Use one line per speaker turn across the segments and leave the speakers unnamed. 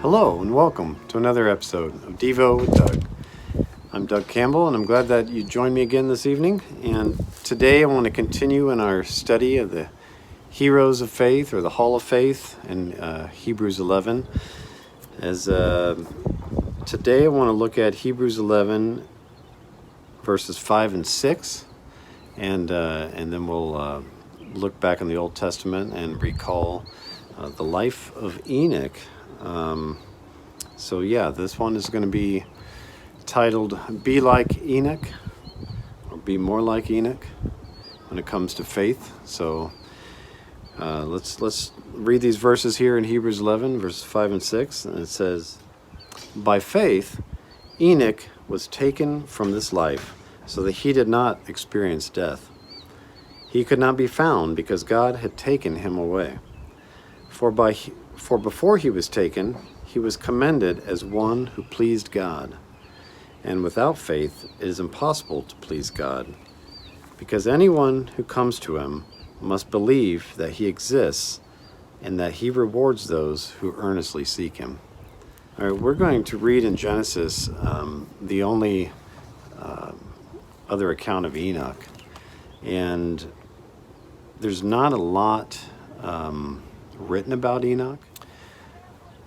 Hello and welcome to another episode of Devo with Doug. I'm Doug Campbell and I'm glad that you joined me again this evening. And today I want to continue in our study of the heroes of faith, or the Hall of Faith, in Hebrews 11. Today I want to look at Hebrews 11 verses 5 and 6, and then we'll look back in the Old Testament and recall the life of Enoch. This one is going to be titled "Be Like Enoch," or "Be More Like Enoch," when it comes to faith. So let's read these verses here in Hebrews 11, verses 5 and 6. And it says, "By faith, Enoch was taken from this life, so that he did not experience death. He could not be found because God had taken him away. For before he was taken, he was commended as one who pleased God. And without faith, it is impossible to please God, because anyone who comes to him must believe that he exists and that he rewards those who earnestly seek him." All right, we're going to read in Genesis the only other account of Enoch. And there's not a lot written about Enoch.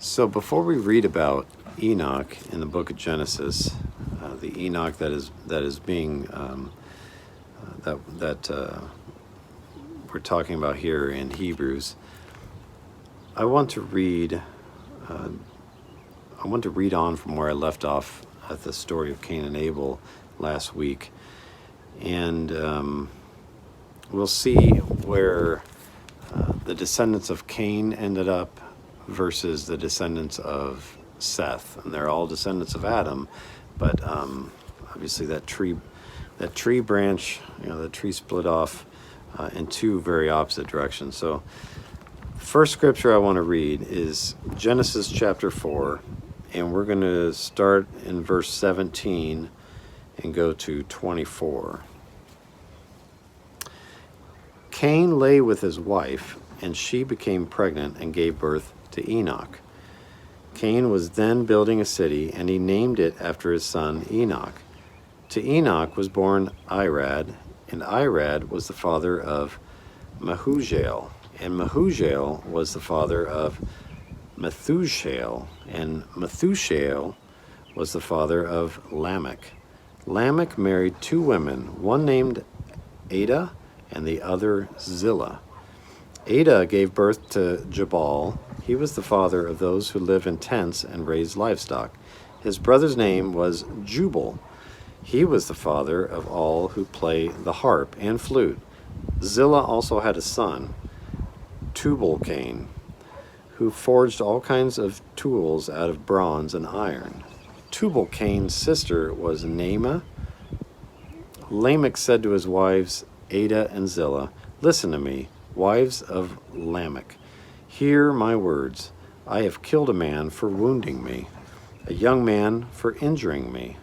So before we read about Enoch in the book of Genesis, the Enoch that is being we're talking about here in Hebrews, I want to read on from where I left off at the story of Cain and Abel last week, and we'll see where the descendants of Cain ended up versus the descendants of Seth. And they're all descendants of Adam, but obviously that tree branch, the tree split off in two very opposite directions. So the first scripture I want to read is Genesis chapter 4, and we're going to start in verse 17 and go to 24. "Cain lay with his wife, and she became pregnant and gave birth to Enoch. Cain was then building a city, and he named it after his son Enoch. To Enoch was born Irad, and Irad was the father of Mehujael, and Mehujael was the father of Methushael, and Methushael was the father of Lamech. Lamech married two women, one named Ada and the other Zillah. Ada gave birth to Jabal. He was the father of those who live in tents and raise livestock. His brother's name was Jubal. He was the father of all who play the harp and flute. Zillah also had a son, Tubal-Cain, who forged all kinds of tools out of bronze and iron. Tubal-Cain's sister was Naamah. Lamech said to his wives, Ada and Zillah, 'Listen to me, wives of Lamech. Hear my words. I have killed a man for wounding me, a young man for injuring me.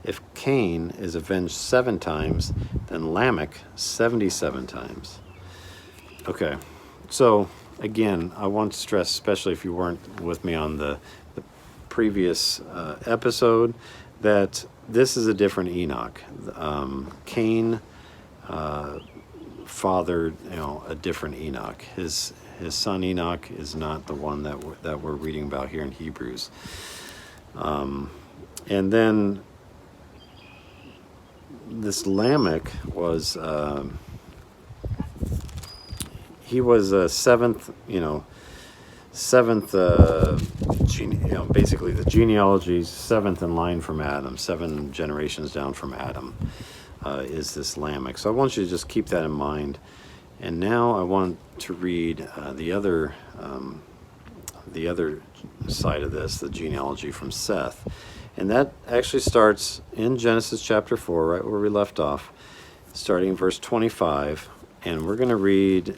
If Cain is avenged 7 times, then Lamech 77 times. Okay, so again, I want to stress, especially if you weren't with me on the previous episode, that this is a different Enoch. Cain fathered, a different Enoch. His son Enoch is not the one that we're reading about here in Hebrews. And then this Lamech was he was a seventh, basically the genealogy's seventh in line from Adam, 7 generations down from Adam. Is this Lamech. So I want you to just keep that in mind. And now I want to read the other side of this, the genealogy from Seth. And that actually starts in Genesis chapter 4, right where we left off, starting in verse 25. And we're going to read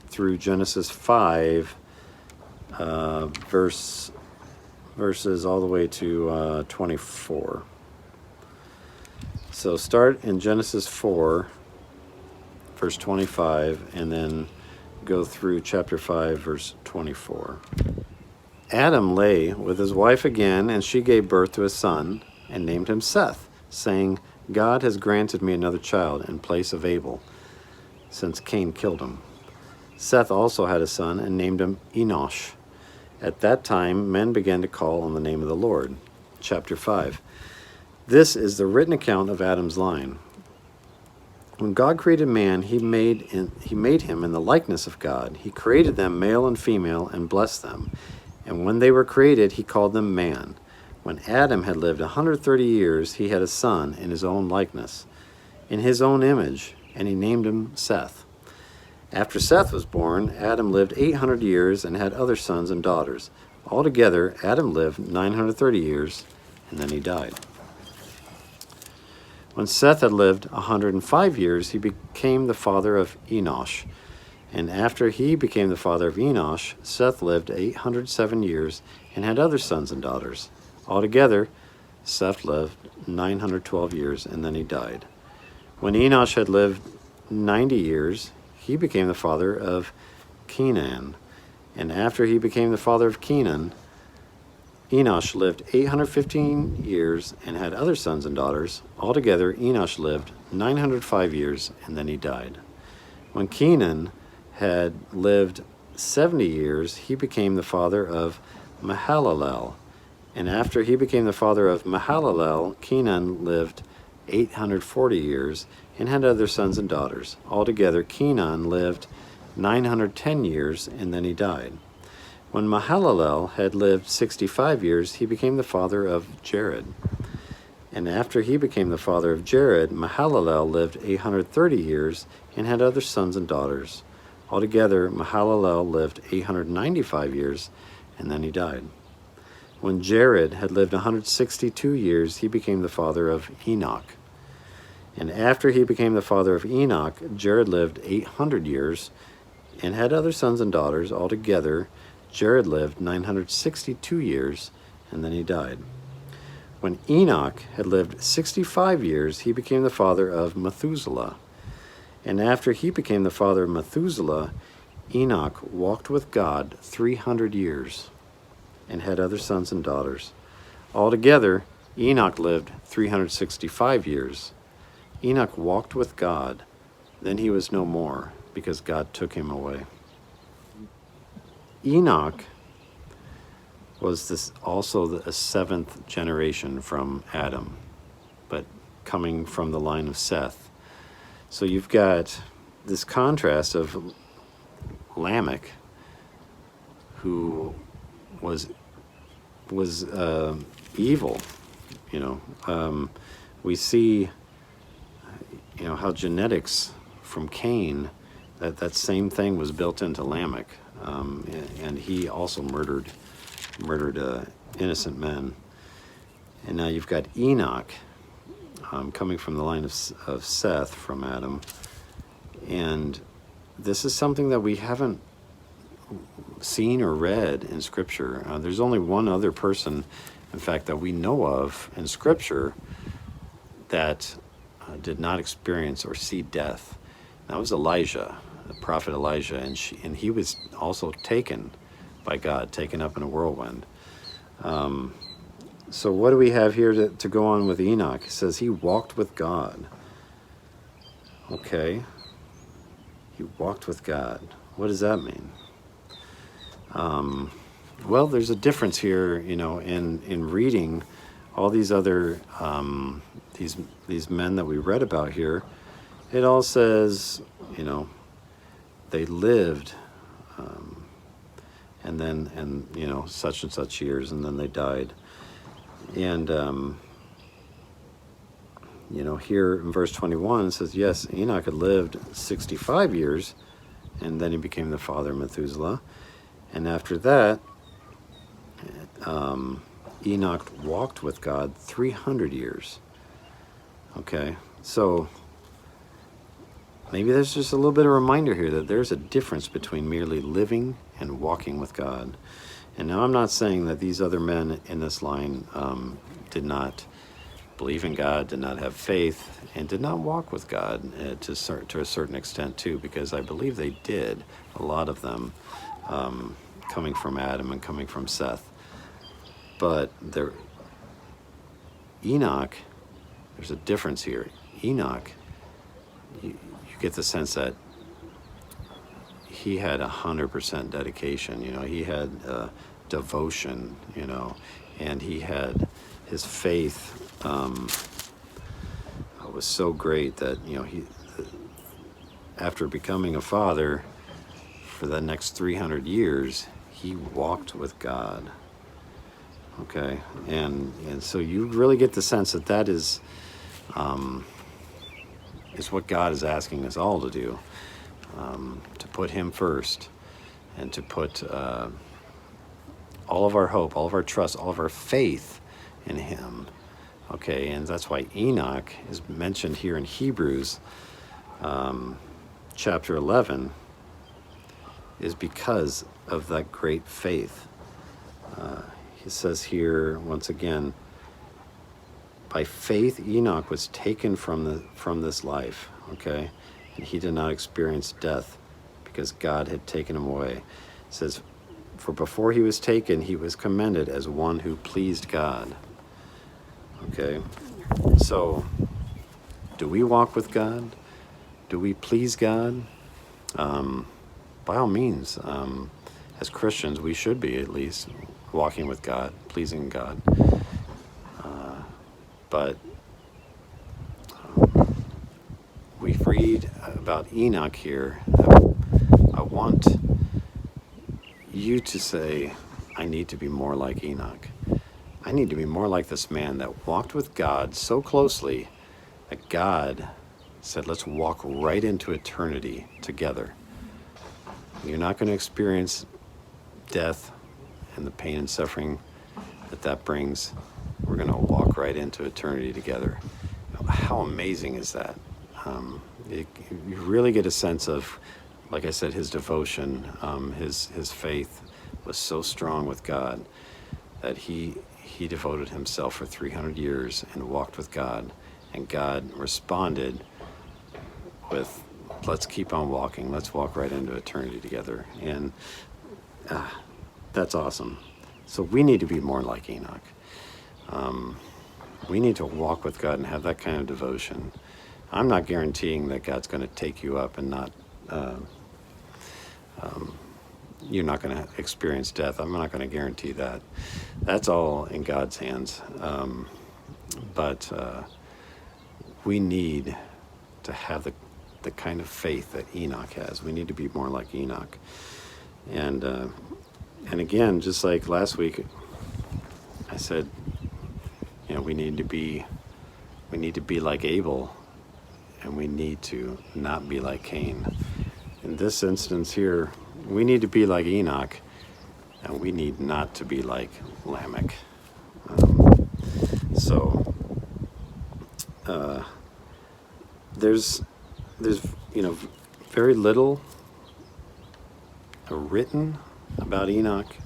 through Genesis 5, verses all the way to 24. So start in Genesis 4, verse 25, and then go through chapter 5, verse 24. Adam lay with his wife again, and she gave birth to a son and named him Seth, saying, God has granted me another child in place of Abel, since Cain killed him. Seth also had a son and named him Enosh. At that time, men began to call on the name of the Lord. Chapter 5. This is the written account of Adam's line. When God created man, he made him in the likeness of God. He created them male and female and blessed them. And when they were created, he called them man. When Adam had lived 130 years, he had a son in his own likeness, in his own image, and he named him Seth. After Seth was born, Adam lived 800 years and had other sons and daughters. Altogether, Adam lived 930 years, and then he died. When Seth had lived 105 years, he became the father of Enosh. And after he became the father of Enosh, Seth lived 807 years and had other sons and daughters. Altogether, Seth lived 912 years, and then he died. When Enosh had lived 90 years, he became the father of Kenan. And after he became the father of Kenan, Enosh lived 815 years and had other sons and daughters. Altogether, Enosh lived 905 years, and then he died. When Kenan had lived 70 years, he became the father of Mahalalel. And after he became the father of Mahalalel, Kenan lived 840 years and had other sons and daughters. Altogether, Kenan lived 910 years, and then he died. When Mahalalel had lived 65 years, he became the father of Jared. And after he became the father of Jared, Mahalalel lived 830 years and had other sons and daughters. Altogether, Mahalalel lived 895 years, and then he died. When Jared had lived 162 years, he became the father of Enoch. And after he became the father of Enoch, Jared lived 800 years and had other sons and daughters. Altogether, Jared lived 962 years, and then he died. When Enoch had lived 65 years, he became the father of Methuselah. And after he became the father of Methuselah, Enoch walked with God 300 years and had other sons and daughters. Altogether, Enoch lived 365 years. Enoch walked with God. Then he was no more, because God took him away. Enoch was also the seventh generation from Adam, but coming from the line of Seth. So you've got this contrast of Lamech, who was evil. We see how genetics from Cain, that same thing was built into Lamech, and he also murdered innocent men. And now you've got Enoch, coming from the line of Seth from Adam, and this is something that we haven't seen or read in Scripture. There's only one other person, in fact, that we know of in Scripture that did not experience or see death. That was Elijah, the prophet Elijah, and he was also taken by God, taken up in a whirlwind. So what do we have here to go on with Enoch? It says he walked with God. Okay. He walked with God. What does that mean? Well, there's a difference here, in reading all these other these men that we read about here. It all says, they lived, and such and such years, and then they died. And here in verse 21 it says, yes, Enoch had lived 65 years, and then he became the father of Methuselah. And after that, Enoch walked with God 300 years. Okay, so maybe there's just a little bit of reminder here that there's a difference between merely living and walking with God. And now I'm not saying that these other men in this line did not believe in God, did not have faith, and did not walk with God to a certain extent too, because I believe they did, a lot of them. coming from Adam and coming from Seth. But Enoch, there's a difference here. Enoch, you get the sense that he had 100% dedication. He had devotion. And he had his faith was so great that he, after becoming a father, for the next 300 years, he walked with God. Okay, and so you really get the sense that is what God is asking us all to do, to put Him first, and to put all of our hope, all of our trust, all of our faith in Him. Okay, and that's why Enoch is mentioned here in Hebrews chapter 11, is because of that great faith. It says here, once again, by faith Enoch was taken from this life, okay? And he did not experience death because God had taken him away. It says, for before he was taken, he was commended as one who pleased God. Okay, so do we walk with God? Do we please God? By all means, as Christians, we should be at least walking with God, pleasing God. But we read about Enoch here. I want you to say, I need to be more like Enoch. I need to be more like this man that walked with God so closely that God said, let's walk right into eternity together. You're not going to experience death and the pain and suffering that brings. We're going to walk right into eternity together. How amazing is that? You really get a sense of, like I said, his devotion, his faith was so strong with God that he devoted himself for 300 years and walked with God, and God responded with, let's keep on walking. Let's walk right into eternity together. And that's awesome. So we need to be more like Enoch. We need to walk with God and have that kind of devotion. I'm not guaranteeing that God's going to take you up and not you're not going to experience death. I'm not going to guarantee that. That's all in God's hands. But we need to have the kind of faith that Enoch has. We need to be more like Enoch. And again, just like last week, I said, we need to be like Abel, and we need to not be like Cain. In this instance here, we need to be like Enoch, and we need not to be like Lamech. There's very little written about Enoch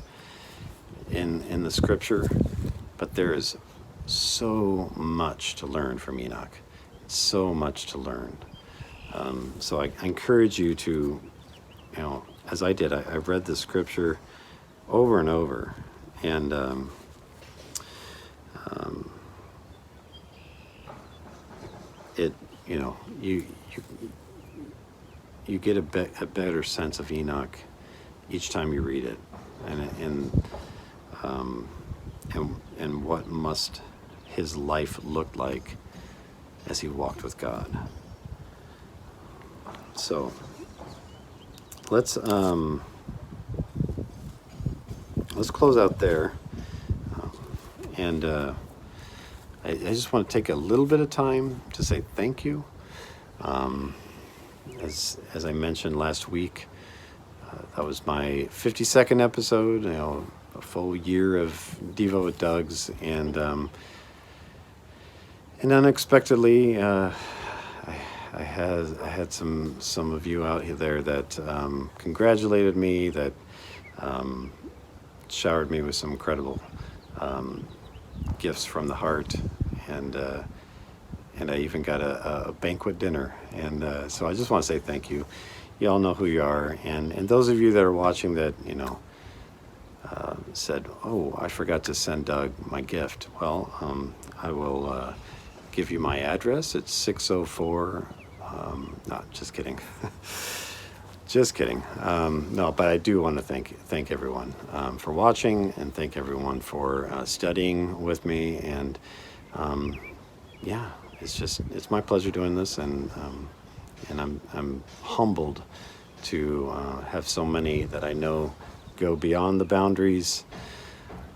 in the scripture, but there is so much to learn from Enoch. So much to learn. So I encourage you to, as I did, I read the scripture over and over, and it, you get a better sense of Enoch each time you read it, and what must his life look like as he walked with God. So let's close out there, and I just want to take a little bit of time to say thank you. As I mentioned last week, that was my 52nd episode. A full year of Devo with Doug's, and unexpectedly, I had some of you out there that congratulated me, that showered me with some incredible gifts from the heart, and I even got a banquet dinner, and so I just want to say thank you. You all know who you are, and those of you that are watching that said, "Oh, I forgot to send Doug my gift." Well, I will give you my address. It's 604. No, just kidding. Just kidding. No, but I do want to thank everyone for watching, and thank everyone for studying with me. And yeah, it's my pleasure doing this, and I'm humbled to have so many that I know go beyond the boundaries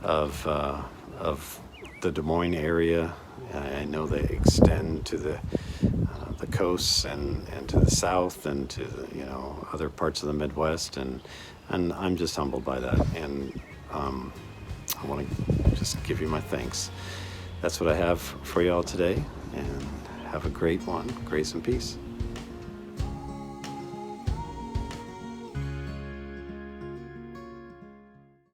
of the Des Moines area. I know they extend to the coasts, and to the south, and to other parts of the Midwest, and I'm just humbled by that, and I want to just give you my thanks. That's what I have for y'all today, and have a great one. Grace and peace.